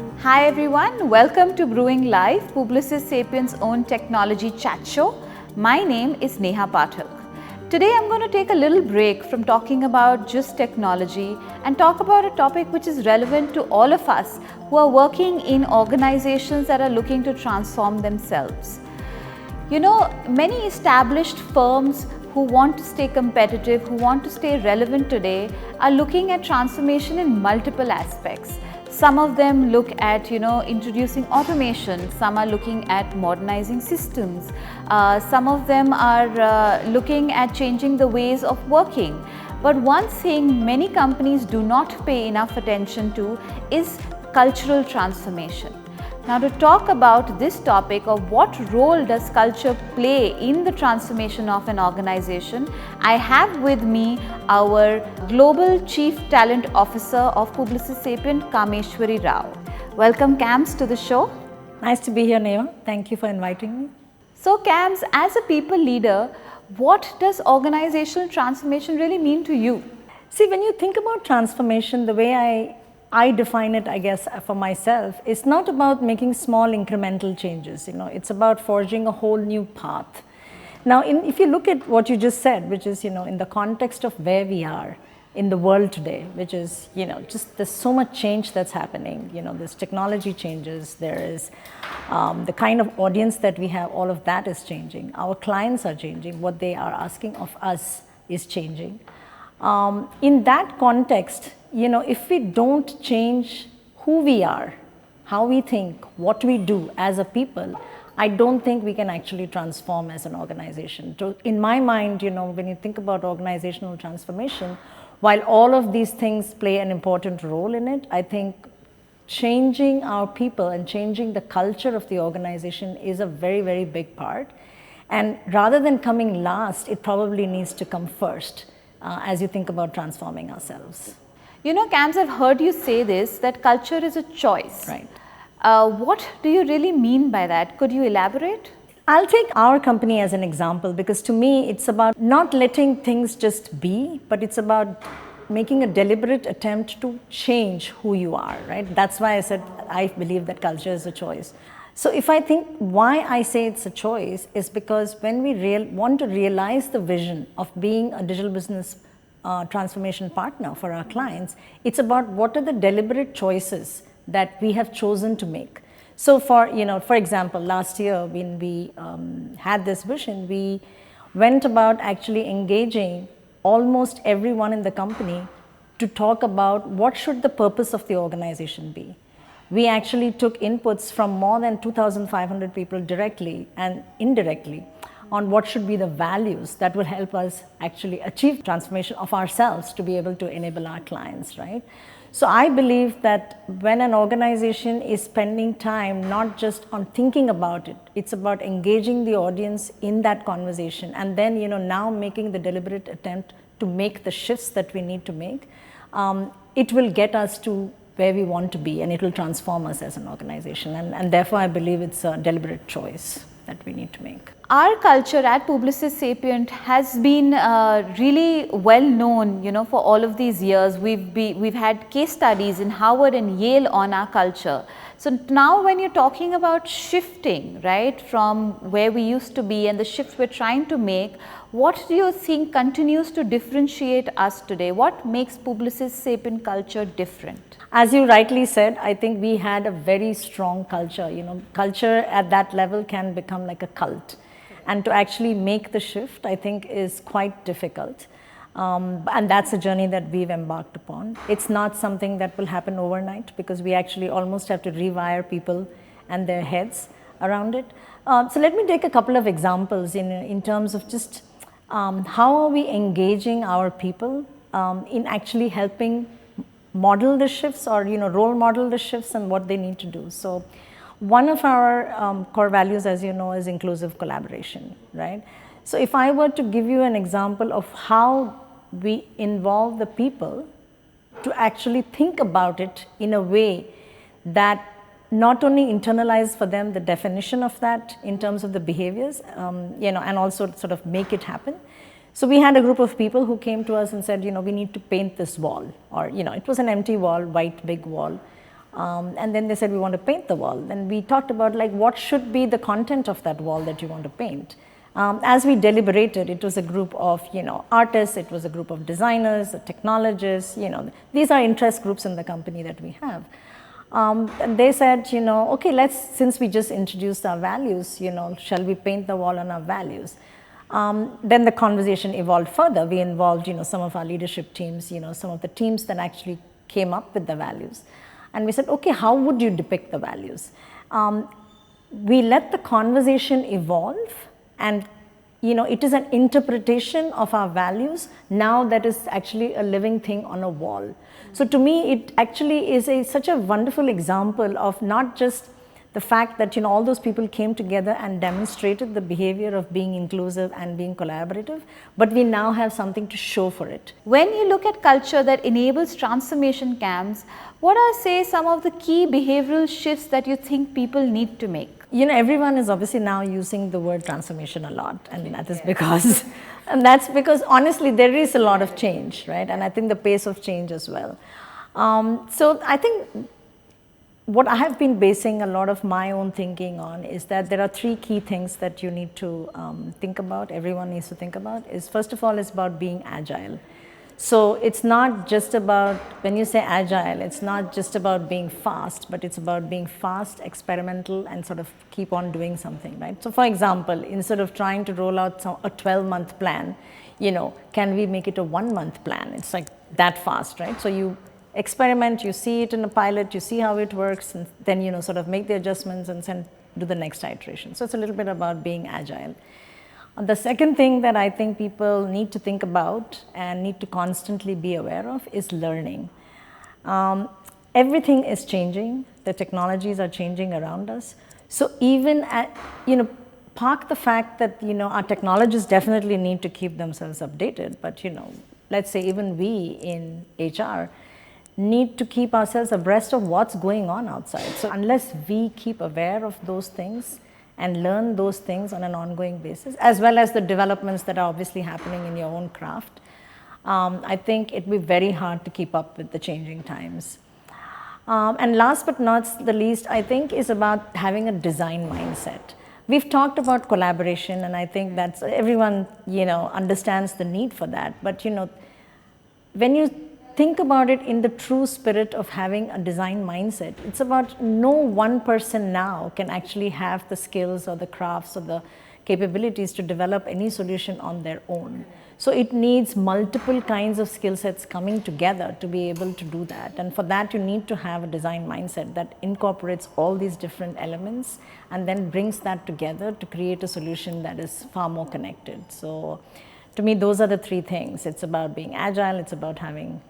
Hi everyone, welcome to Brewing Live, Publicis Sapiens' own technology chat show. My name is Neha Pathak. Today I'm going to take a little break from talking about just technology and talk about a topic which is relevant to all of us who are working in organizations that are looking to transform themselves. You know, many established firms who want to stay competitive, who want to stay relevant today, are looking at transformation in multiple aspects. Some of them look at, introducing automation. Some are looking at modernizing systems. Some of them are looking at changing the ways of working. But one thing many companies do not pay enough attention to is cultural transformation. Now, to talk about this topic of what role does culture play in the transformation of an organization, I have with me our Global Chief Talent Officer of Publicis Sapiens, Kameshwari Rao. Welcome, Cams, to the show. Nice to be here, Neha. Thank you for inviting me. So, Cams, as a people leader, what does organizational transformation really mean to you? See, when you think about transformation, the way I define it, I guess, for myself, it's not about making small incremental changes, it's about forging a whole new path. Now, if you look at what you just said, which is, in the context of where we are in the world today, which is, just there's so much change that's happening, there's technology changes, there is the kind of audience that we have, all of that is changing. Our clients are changing, what they are asking of us is changing. In that context, if we don't change who we are, how we think, what we do as a people, I don't think we can actually transform as an organization. In my mind, when you think about organizational transformation, while all of these things play an important role in it, I think changing our people and changing the culture of the organization is a very, very big part. And rather than coming last, it probably needs to come first as you think about transforming ourselves. Cams, I've heard you say this, that culture is a choice. Right. What do you really mean by that? Could you elaborate? I'll take our company as an example because to me, it's about not letting things just be, but it's about making a deliberate attempt to change who you are, right? That's why I said I believe that culture is a choice. So if I think why I say it's a choice is because when we want to realize the vision of being a digital business transformation partner for our clients, it's about what are the deliberate choices that we have chosen to make. So for example, last year when we had this vision, we went about actually engaging almost everyone in the company to talk about what should the purpose of the organization be. We actually took inputs from more than 2,500 people directly and indirectly on what should be the values that will help us actually achieve transformation of ourselves to be able to enable our clients, right? So I believe that when an organization is spending time not just on thinking about it, it's about engaging the audience in that conversation and then, now making the deliberate attempt to make the shifts that we need to make, it will get us to where we want to be and it will transform us as an organization. And therefore, I believe it's a deliberate choice that we need to make. Our culture at Publicis Sapiens has been really well known, for all of these years. We've had case studies in Harvard and Yale on our culture. So now when you're talking about shifting, right, from where we used to be and the shift we're trying to make, what do you think continues to differentiate us today? What makes Publicis Sapiens culture different? As you rightly said, I think we had a very strong culture. Culture at that level can become like a cult. And to actually make the shift, I think, is quite difficult. And that's a journey that we've embarked upon. It's not something that will happen overnight because we actually almost have to rewire people and their heads around it. So let me take a couple of examples in terms of just how are we engaging our people in actually helping model the shifts or role model the shifts and what they need to do. So one of our core values, as you know, is inclusive collaboration, right? So if I were to give you an example of how we involve the people to actually think about it in a way that not only internalize for them the definition of that in terms of the behaviors, and also sort of make it happen. So we had a group of people who came to us and said, we need to paint this wall, or, it was an empty wall, white, big wall. And then they said, we want to paint the wall. Then we talked about like what should be the content of that wall that you want to paint. As we deliberated, it was a group of, artists, it was a group of designers, technologists, these are interest groups in the company that we have. And they said, okay, since we just introduced our values, shall we paint the wall on our values? Then the conversation evolved further. We involved, some of our leadership teams, some of the teams that actually came up with the values. And we said, okay, how would you depict the values? We let the conversation evolve, and it is an interpretation of our values now that is actually a living thing on a wall. So to me, it actually is such a wonderful example of not just the fact that all those people came together and demonstrated the behavior of being inclusive and being collaborative, but we now have something to show for it. When you look at culture that enables transformation camps, what are, say, some of the key behavioral shifts that you think people need to make? Everyone is obviously now using the word transformation a lot, and that is because, and that's because honestly there is a lot of change, right? And I think the pace of change as well. So I think what I have been basing a lot of my own thinking on is that there are three key things that you need to think about, everyone needs to think about, is first of all, it's about being agile. So it's not just about, when you say agile, it's not just about being fast, but it's about being fast, experimental, and sort of keep on doing something, right? So for example, instead of trying to roll out a 12-month plan, can we make it a 1-month plan? It's like that fast, right? So you experiment, you see it in a pilot, you see how it works, and then sort of make the adjustments and do the next iteration. So it's a little bit about being agile. The second thing that I think people need to think about and need to constantly be aware of is learning. Everything is changing, the technologies are changing around us. So even park the fact that our technologists definitely need to keep themselves updated, but let's say even we in HR need to keep ourselves abreast of what's going on outside. So unless we keep aware of those things and learn those things on an ongoing basis, as well as the developments that are obviously happening in your own craft, I think it will be very hard to keep up with the changing times. And last but not the least, I think is about having a design mindset. We've talked about collaboration, and I think that's everyone understands the need for that. But when you think about it in the true spirit of having a design mindset, it's about no one person now can actually have the skills or the crafts or the capabilities to develop any solution on their own. So it needs multiple kinds of skill sets coming together to be able to do that. And for that, you need to have a design mindset that incorporates all these different elements and then brings that together to create a solution that is far more connected. So to me, those are the three things. It's about being agile, it's about having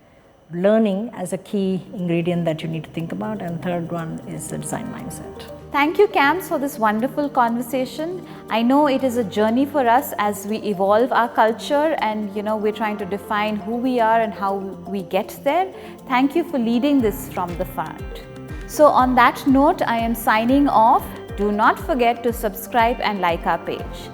learning as a key ingredient that you need to think about, and third one is the design mindset. Thank you, Camps, for this wonderful conversation. I know it is a journey for us as we evolve our culture, and we're trying to define who we are and how we get there. Thank you for leading this from the front. So on that note, I am signing off. Do not forget to subscribe and like our page.